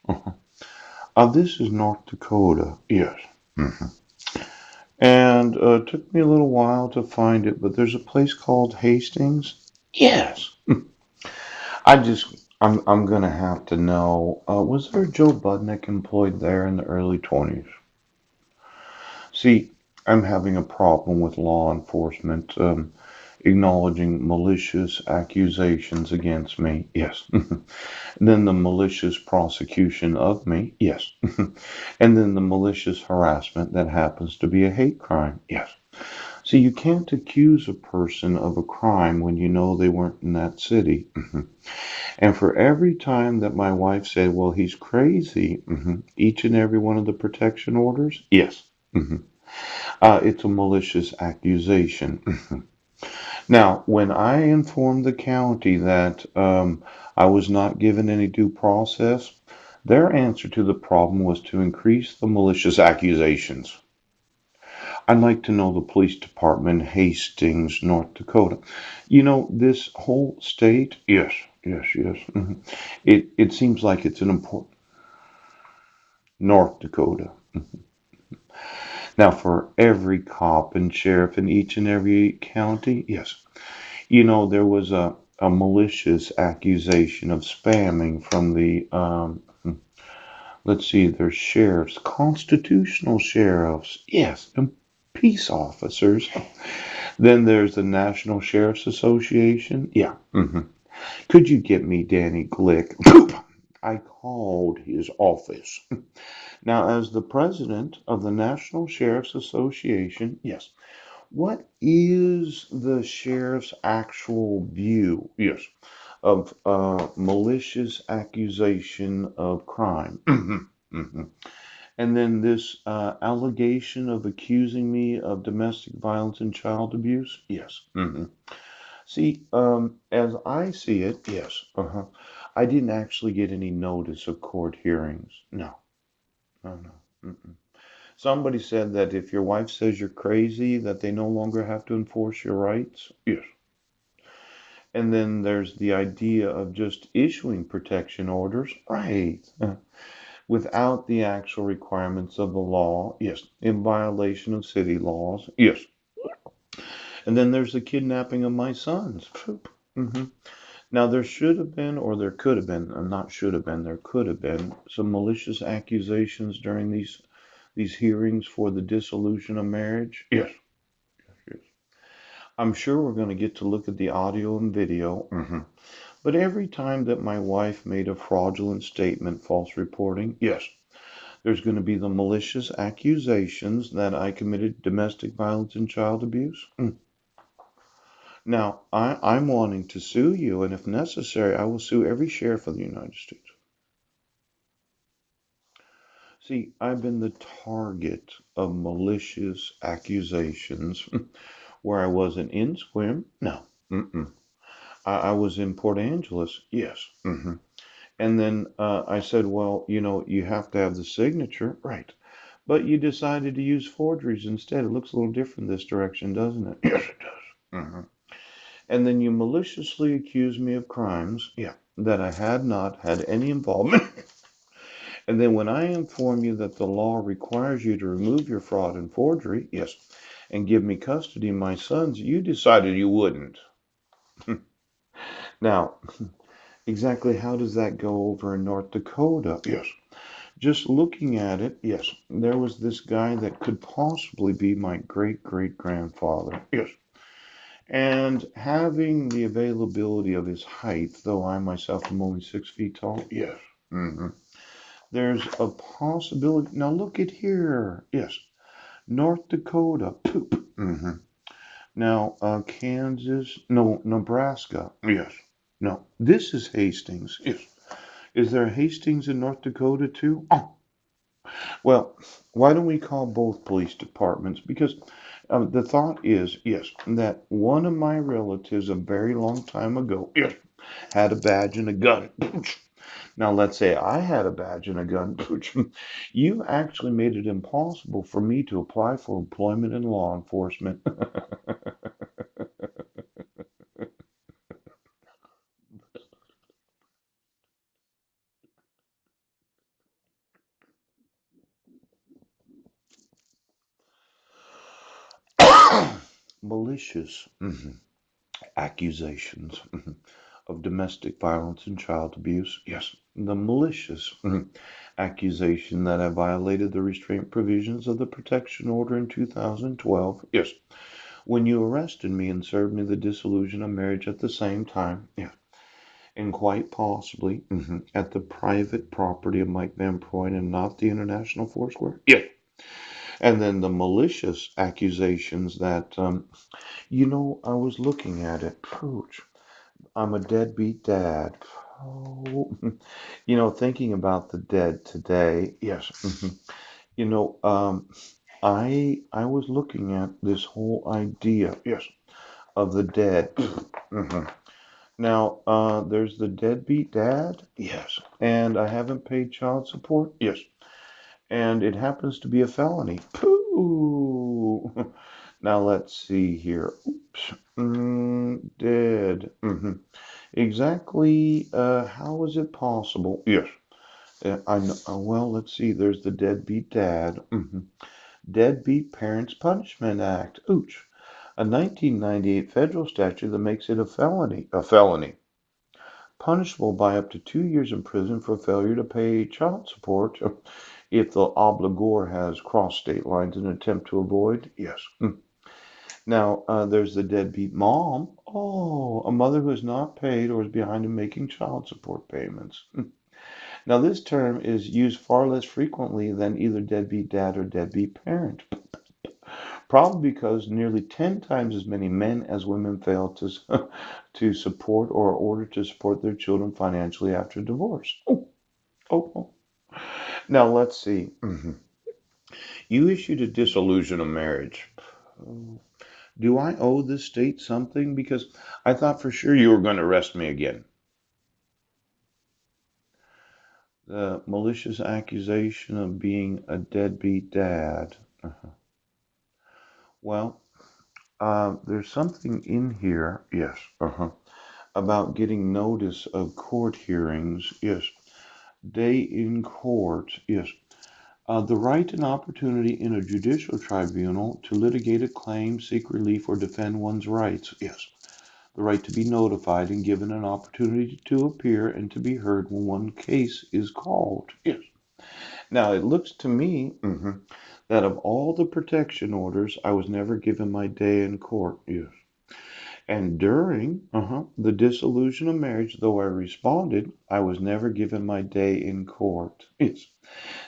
Uh-huh. This is North Dakota. Yes. Hmm. And it took me a little while to find it, but there's a place called Hastings. Yes. I'm gonna have to know. Was there Joe Budnick employed there in the early 20s? See, I'm having a problem with law enforcement acknowledging malicious accusations against me. Yes. Then the malicious prosecution of me. Yes. And then the malicious harassment that happens to be a hate crime. Yes. See, you can't accuse a person of a crime when you know they weren't in that city. And for every time that my wife said, well, he's crazy, each and every one of the protection orders, yes. It's a malicious accusation. Now, when I informed the county that I was not given any due process, their answer to the problem was to increase the malicious accusations. I'd like to know the police department, Hastings, North Dakota. You know, this whole state, yes, yes, yes. It seems like it's an important North Dakota. Now, for every cop and sheriff in each and every county, yes. You know, there was a malicious accusation of spamming from the, let's see, there's sheriffs, constitutional sheriffs, yes, and peace officers. Then there's the National Sheriff's Association. Yeah. Could you get me Danny Glick? I called his office. Now, as the president of the National Sheriff's Association, yes, what is the sheriff's actual view, yes, of malicious accusation of crime? And then this allegation of accusing me of domestic violence and child abuse? Yes. See, as I see it, yes. I didn't actually get any notice of court hearings. No, no, no. Mm-mm. Somebody said that if your wife says you're crazy, that they no longer have to enforce your rights. Yes. And then there's the idea of just issuing protection orders. Right. Without the actual requirements of the law. Yes. In violation of city laws. Yes. And then there's the kidnapping of my sons. hmm Now, there should have been, or there could have been, not should have been, there could have been some malicious accusations during these hearings for the dissolution of marriage. Yes, yes. I'm sure we're going to get to look at the audio and video. But every time that my wife made a fraudulent statement, false reporting, yes, there's going to be the malicious accusations that I committed domestic violence and child abuse. Now, I'm wanting to sue you, and if necessary, I will sue every sheriff of the United States. See, I've been the target of malicious accusations where I wasn't in Sequim. No. Mm-mm. I was in Port Angeles. Yes. And then I said, well, you know, you have to have the signature. Right. But you decided to use forgeries instead. It looks a little different this direction, doesn't it? Yes, it does. And then you maliciously accused me of crimes, yeah, that I had not had any involvement. And then when I inform you that the law requires you to remove your fraud and forgery, yes, and give me custody of my sons, you decided you wouldn't. Now, exactly how does that go over in North Dakota? Yes. Just looking at it, yes, there was this guy that could possibly be my great great grandfather. Yes. And having the availability of his height, though I myself am only 6 feet tall, yes. hmm There's a possibility. Now look at here. Yes. North Dakota. Poop. Now, Kansas. No, Nebraska. Yes. No. This is Hastings. Yes. Is there a Hastings in North Dakota too? Oh. Well, why don't we call both police departments? Because the thought is, yes, that one of my relatives a very long time ago, yes, had a badge and a gun. Now, let's say I had a badge and a gun. You actually made it impossible for me to apply for employment in law enforcement. malicious accusations of domestic violence and child abuse. Yes, the malicious accusation that I violated the restraint provisions of the protection order in 2012. Yes, when you arrested me and served me the dissolution of marriage at the same time. Yes, and quite possibly at the private property of Mike Van Proyn and not the International Foursquare. Yes. And then the malicious accusations that, I was looking at it. Pooch, I'm a deadbeat dad. Oh, thinking about the dead today. Yes. You know, I was looking at this whole idea. Yes, of the dead. Now, there's the deadbeat dad. Yes. And I haven't paid child support. Yes. And it happens to be a felony. Pooh. Now let's see here. Oops. Dead. Exactly. How is it possible? Yes. I know. Well, let's see. There's the deadbeat dad. Deadbeat Parents Punishment Act. Ooch. A 1998 federal statute that makes it a felony. A felony. Punishable by up to 2 years in prison for failure to pay child support if the obligor has crossed state lines in an attempt to avoid. Yes. Now, there's the deadbeat mom. Oh, a mother who has not paid or is behind in making child support payments. Now, this term is used far less frequently than either deadbeat dad or deadbeat parent. Probably because nearly 10 times as many men as women fail to support or are ordered to support their children financially after divorce. Oh. Now, let's see. You issued a dissolution of marriage. Do I owe this state something? Because I thought for sure you were going to arrest me again. The malicious accusation of being a deadbeat dad. Well, there's something in here, yes, about getting notice of court hearings, yes, day in court, yes. The right and opportunity in a judicial tribunal to litigate a claim, seek relief, or defend one's rights, yes. The right to be notified and given an opportunity to appear and to be heard when one case is called, yes. Now, it looks to me that of all the protection orders, I was never given my day in court, yes. And during the dissolution of marriage, though I responded, I was never given my day in court. Yes.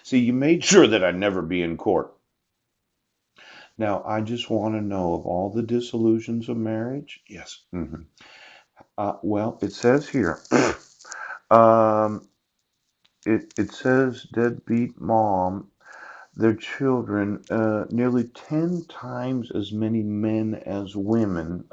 See, you made sure that I'd never be in court. Now, I just want to know of all the dissolutions of marriage. Yes. Well, it says here. um, it says deadbeat mom. Their children, nearly 10 times as many men as women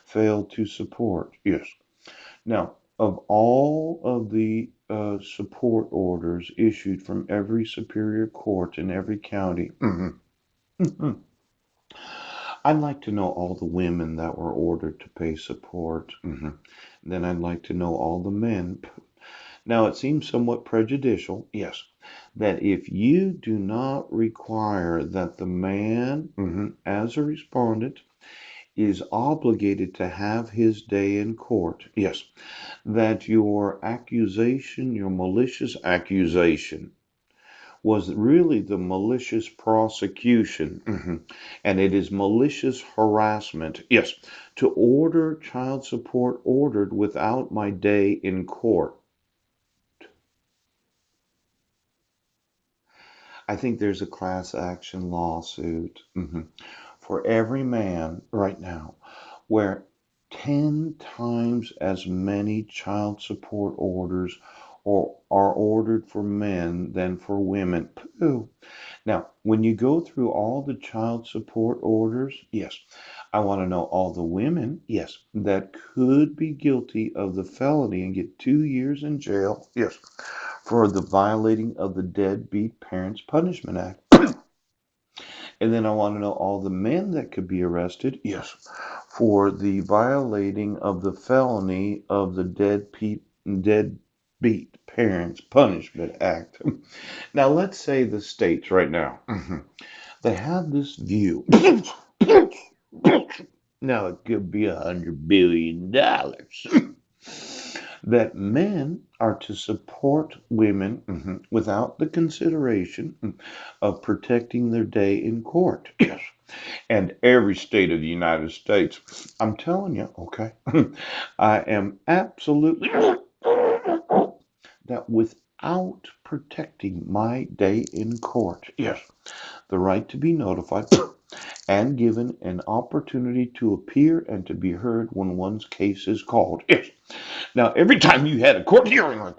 fail to support. Yes. Now, of all of the support orders issued from every superior court in every county, I'd like to know all the women that were ordered to pay support. Then I'd like to know all the men. Now, it seems somewhat prejudicial, yes, that if you do not require that the man, as a respondent, is obligated to have his day in court, yes, that your accusation, your malicious accusation, was really the malicious prosecution, and it is malicious harassment, yes, to order child support ordered without my day in court. I think there's a class action lawsuit for every man right now where 10 times as many child support orders are ordered for men than for women. Pooh. Now, when you go through all the child support orders, yes, I want to know all the women, yes, that could be guilty of the felony and get 2 years in jail, yes, for the violating of the Deadbeat Parents Punishment Act. And then I want to know all the men that could be arrested, yes, for the violating of the felony of the Deadbeat Parents Punishment Act. Now, let's say the states right now, they have this view. Now it could be $100 billion. That men are to support women without the consideration of protecting their day in court. Yes. And every state of the United States. I'm telling you, okay, I am absolutely that without protecting my day in court, yes, the right to be notified and given an opportunity to appear and to be heard when one's case is called. Yes. Now, every time you had a court hearing like